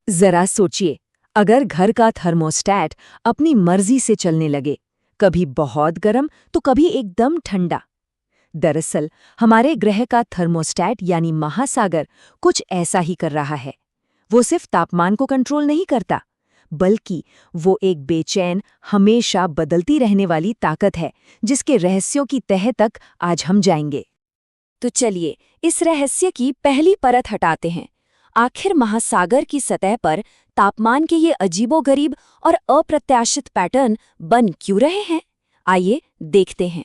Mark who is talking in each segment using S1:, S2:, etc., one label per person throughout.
S1: जरा सोचिए, अगर घर का थर्मोस्टैट अपनी मर्जी से चलने लगे, कभी बहुत गर्म तो कभी एकदम ठंडा। दरअसल हमारे ग्रह का थर्मोस्टैट यानी महासागर कुछ ऐसा ही कर रहा है। वो सिर्फ तापमान को कंट्रोल नहीं करता, बल्कि वो एक बेचैन, हमेशा बदलती रहने वाली ताकत है, जिसके रहस्यों की तह तक आज हम जाएंगे। तो चलिए इस रहस्य की पहली परत हटाते हैं। आखिर महासागर की सतह पर तापमान के ये अजीबोगरीब और अप्रत्याशित पैटर्न बन क्यों रहे हैं? आइए देखते हैं।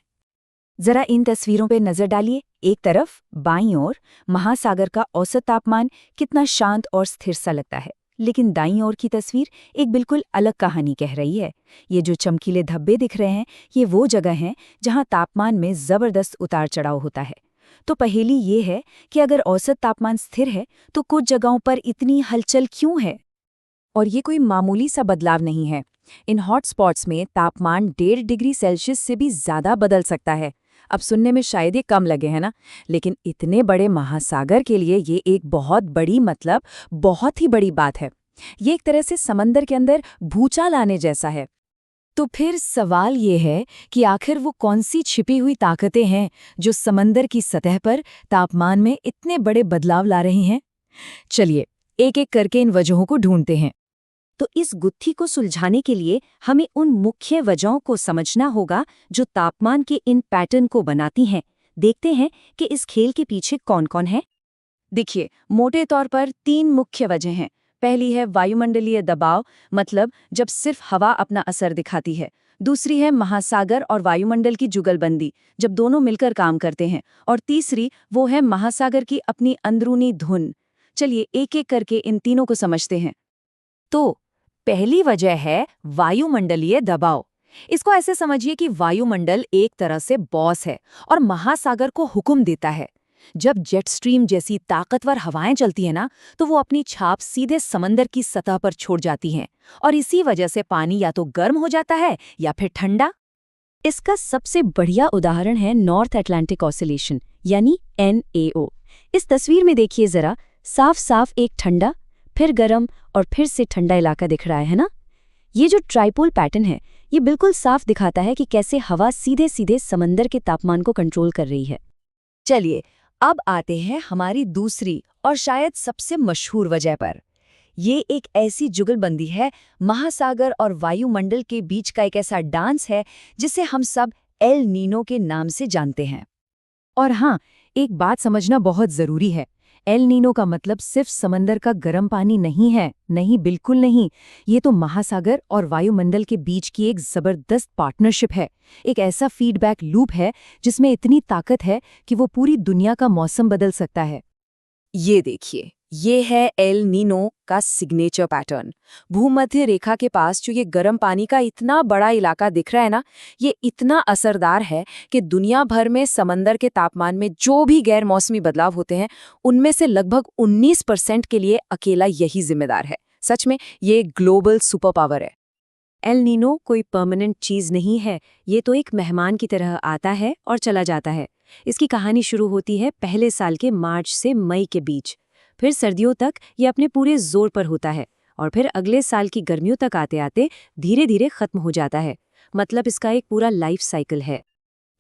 S1: जरा इन तस्वीरों पे नजर डालिए। एक तरफ बाईं ओर महासागर का औसत तापमान कितना शांत और स्थिर सा लगता है, लेकिन दाईं ओर की तस्वीर एक बिल्कुल अलग कहानी कह रही है। ये जो चमकीले धब्बे दिख रहे हैं, ये वो जगह हैं जहां तापमान में जबरदस्त उतार चढ़ाव होता है। तो पहेली ये है कि अगर औसत तापमान स्थिर है तो कुछ जगहों पर इतनी हलचल क्यों है? और ये कोई मामूली सा बदलाव नहीं है। इन हॉटस्पॉट्स में तापमान 1.5 डिग्री सेल्सियस से भी ज्यादा बदल सकता है। अब सुनने में शायद ये कम लगे, है ना? लेकिन इतने बड़े महासागर के लिए ये एक बहुत बड़ी, मतलब बहुत ही बड़ी बात है। ये एक तरह से समंदर के अंदर भूचाल आने जैसा है। तो फिर सवाल ये है कि आखिर वो कौन सी छिपी हुई ताकतें हैं जो समंदर की सतह पर तापमान में इतने बड़े बदलाव ला रही हैं? चलिए एक एक करके इन वजहों को ढूंढते हैं। तो इस गुत्थी को सुलझाने के लिए हमें उन मुख्य वजहों को समझना होगा जो तापमान के इन पैटर्न को बनाती हैं। देखते हैं कि इस खेल के पीछे कौन कौन है। देखिए, मोटे तौर पर 3 मुख्य वजह हैं। पहली है वायुमंडलीय दबाव, मतलब जब सिर्फ हवा अपना असर दिखाती है। दूसरी है महासागर और वायुमंडल की जुगलबंदी, जब दोनों मिलकर काम करते हैं। और तीसरी वो है महासागर की अपनी अंदरूनी धुन। चलिए एक एक करके इन तीनों को समझते हैं। तो पहली वजह है वायुमंडलीय दबाव। इसको ऐसे समझिए कि वायुमंडल एक तरह से बॉस है और महासागर को हुक्म देता है। जब जेट स्ट्रीम जैसी ताकतवर हवाएं चलती हैं ना, तो वो अपनी छाप सीधे समंदर की सतह पर छोड़ जाती हैं और इसी वजह से पानी या तो गर्म हो जाता है या फिर ठंडा। इसका सबसे बढ़िया उदाहरण है नॉर्थ अटलांटिक ऑसिलेशन यानी NAO। इस तस्वीर में देखिए जरा, साफ साफ एक ठंडा, फिर गर्म और फिर से ठंडा इलाका दिख रहा है ना? ये जो ट्राइपोल पैटर्न है, ये बिल्कुल साफ दिखाता है कि कैसे हवा सीधे सीधे समंदर के तापमान को कंट्रोल कर रही है। चलिए अब आते हैं हमारी दूसरी और शायद सबसे मशहूर वजह पर। ये एक ऐसी जुगलबंदी है, महासागर और वायुमंडल के बीच का एक ऐसा डांस है जिसे हम सब एल नीनो के नाम से जानते हैं। और हाँ, एक बात समझना बहुत जरूरी है। एल नीनो का मतलब सिर्फ समंदर का गर्म पानी नहीं है। नहीं, बिल्कुल नहीं। ये तो महासागर और वायुमंडल के बीच की एक जबरदस्त पार्टनरशिप है। एक ऐसा फीडबैक लूप है जिसमें इतनी ताकत है कि वो पूरी दुनिया का मौसम बदल सकता है। ये देखिए, ये है एल नीनो का सिग्नेचर पैटर्न। भूमध्य रेखा के पास जो ये गर्म पानी का इतना बड़ा इलाका दिख रहा है ना, ये इतना असरदार है कि दुनिया भर में समंदर के तापमान में जो भी गैर मौसमी बदलाव होते हैं, उनमें से लगभग 19% के लिए अकेला यही जिम्मेदार है। सच में ये ग्लोबल सुपर पावर है। एल नीनो कोई परमानेंट चीज नहीं है। ये तो एक मेहमान की तरह आता है और चला जाता है। इसकी कहानी शुरू होती है पहले साल के मार्च से मई के बीच। फिर सर्दियों तक ये अपने पूरे जोर पर होता है और फिर अगले साल की गर्मियों तक आते आते धीरे धीरे खत्म हो जाता है। मतलब इसका एक पूरा लाइफ साइकिल है।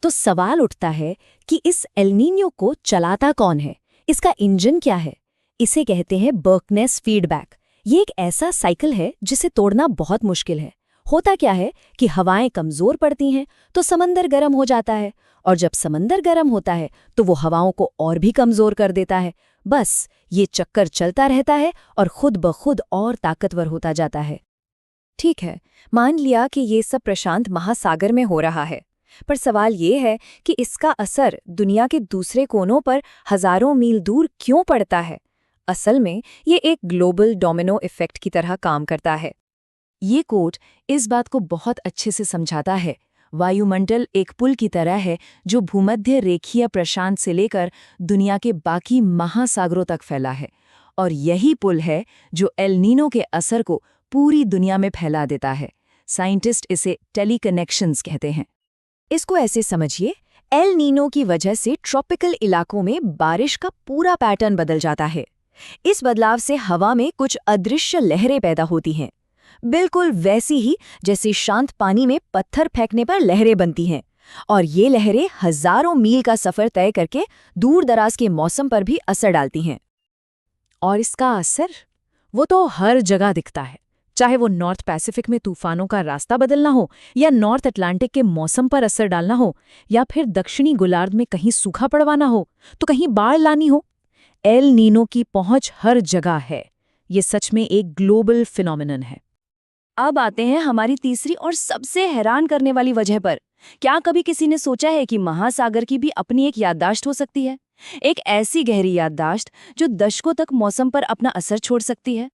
S1: तो सवाल उठता है कि इस एल नीनो को चलाता कौन है? इसका इंजन क्या है? इसे कहते हैं बर्कनेस फीडबैक। ये एक ऐसा साइकिल है जिसे तोड़ना बहुत मुश्किल है। होता क्या है कि हवाएं कमजोर पड़ती हैं तो समंदर गर्म हो जाता है, और जब समंदर गर्म होता है तो वो हवाओं को और भी कमजोर कर देता है। बस ये चक्कर चलता रहता है और खुद ब खुद और ताकतवर होता जाता है। ठीक है, मान लिया कि ये सब प्रशांत महासागर में हो रहा है, पर सवाल ये है कि इसका असर दुनिया के दूसरे कोनों पर हजारों मील दूर क्यों पड़ता है? असल में ये एक ग्लोबल डोमिनो इफेक्ट की तरह काम करता है। ये कोट इस बात को बहुत अच्छे से समझाता है। वायुमंडल एक पुल की तरह है जो भूमध्य रेखीय प्रशांत से लेकर दुनिया के बाकी महासागरों तक फैला है, और यही पुल है जो एल नीनो के असर को पूरी दुनिया में फैला देता है। साइंटिस्ट इसे टेलीकनेक्शंस कहते हैं। इसको ऐसे समझिए, एल नीनो की वजह से ट्रॉपिकल इलाकों में बारिश का पूरा पैटर्न बदल जाता है। इस बदलाव से हवा में कुछ अदृश्य लहरें पैदा होती हैं, बिल्कुल वैसी ही जैसे शांत पानी में पत्थर फेंकने पर लहरें बनती हैं। और ये लहरें हजारों मील का सफर तय करके दूर दराज के मौसम पर भी असर डालती हैं।
S2: और इसका असर वो तो हर जगह दिखता है, चाहे वो नॉर्थ पैसिफिक में तूफानों का रास्ता बदलना हो, या नॉर्थ अटलांटिक के मौसम पर असर डालना हो, या फिर दक्षिणी गोलार्ध में कहीं सूखा पड़वाना हो तो कहीं बाढ़ लानी हो। एल नीनो की पहुंच हर जगह है। ये सच में एक ग्लोबल फिनोमिनन है।
S1: अब आते हैं हमारी तीसरी और सबसे हैरान करने वाली वजह पर। क्या कभी किसी ने सोचा है कि महासागर की भी अपनी एक याददाश्त हो सकती है? एक ऐसी गहरी याददाश्त जो दशकों तक मौसम पर अपना असर छोड़ सकती है।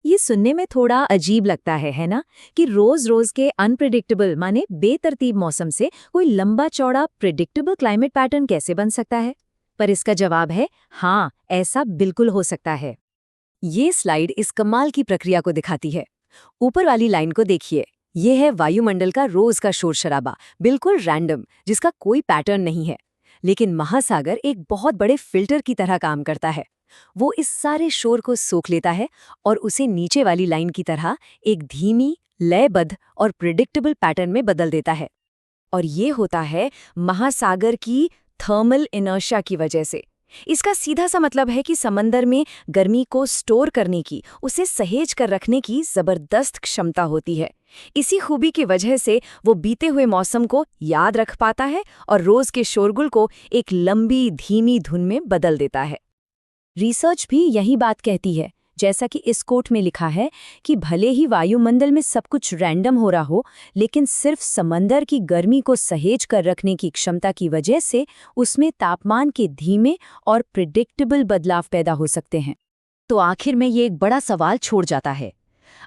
S1: ये सुनने में थोड़ा अजीब लगता है ना? कि रोज रोज के अनप्रिडिक्टेबल माने बेतरतीब मौसम से कोई लंबा चौड़ा प्रिडिक्टेबल क्लाइमेट पैटर्न कैसे बन सकता है? पर इसका जवाब है हाँ, ऐसा बिल्कुल हो सकता है। ये स्लाइड इस कमाल की प्रक्रिया को दिखाती है। ऊपर वाली लाइन को देखिए, ये है वायुमंडल का रोज का शोर शराबा, बिल्कुल रैंडम, जिसका कोई पैटर्न नहीं है। लेकिन महासागर एक बहुत बड़े फिल्टर की तरह काम करता है। वो इस सारे शोर को सोख लेता है और उसे नीचे वाली लाइन की तरह एक धीमी, लयबद्ध और प्रिडिक्टेबल पैटर्न में बदल देता है। और ये होता है महासागर की थर्मल इनर्शिया की वजह से। इसका सीधा सा मतलब है कि समंदर में गर्मी को स्टोर करने की, उसे सहेज कर रखने की जबरदस्त क्षमता होती है। इसी खूबी की वजह से वो बीते हुए मौसम को याद रख पाता है और रोज के शोरगुल को एक लंबी धीमी धुन में बदल देता है। रिसर्च भी यही बात कहती है, जैसा कि इस कोट में लिखा है कि भले ही वायुमंडल में सब कुछ रैंडम हो रहा हो, लेकिन सिर्फ समंदर की गर्मी को सहेज कर रखने की क्षमता की वजह से उसमें तापमान के धीमे और प्रिडिक्टेबल बदलाव पैदा हो सकते हैं। तो आखिर में ये एक बड़ा सवाल छोड़ जाता है,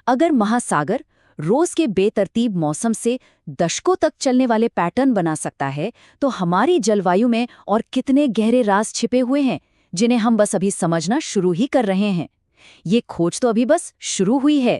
S1: अगर महासागर रोज के बेतरतीब मौसम से दशकों तक चलने वाले पैटर्न बना सकता है, तो हमारी जलवायु में और कितने गहरे राज छिपे हुए हैं जिन्हें हम बस अभी समझना शुरू ही कर रहे हैं। ये खोज तो अभी बस शुरू हुई है।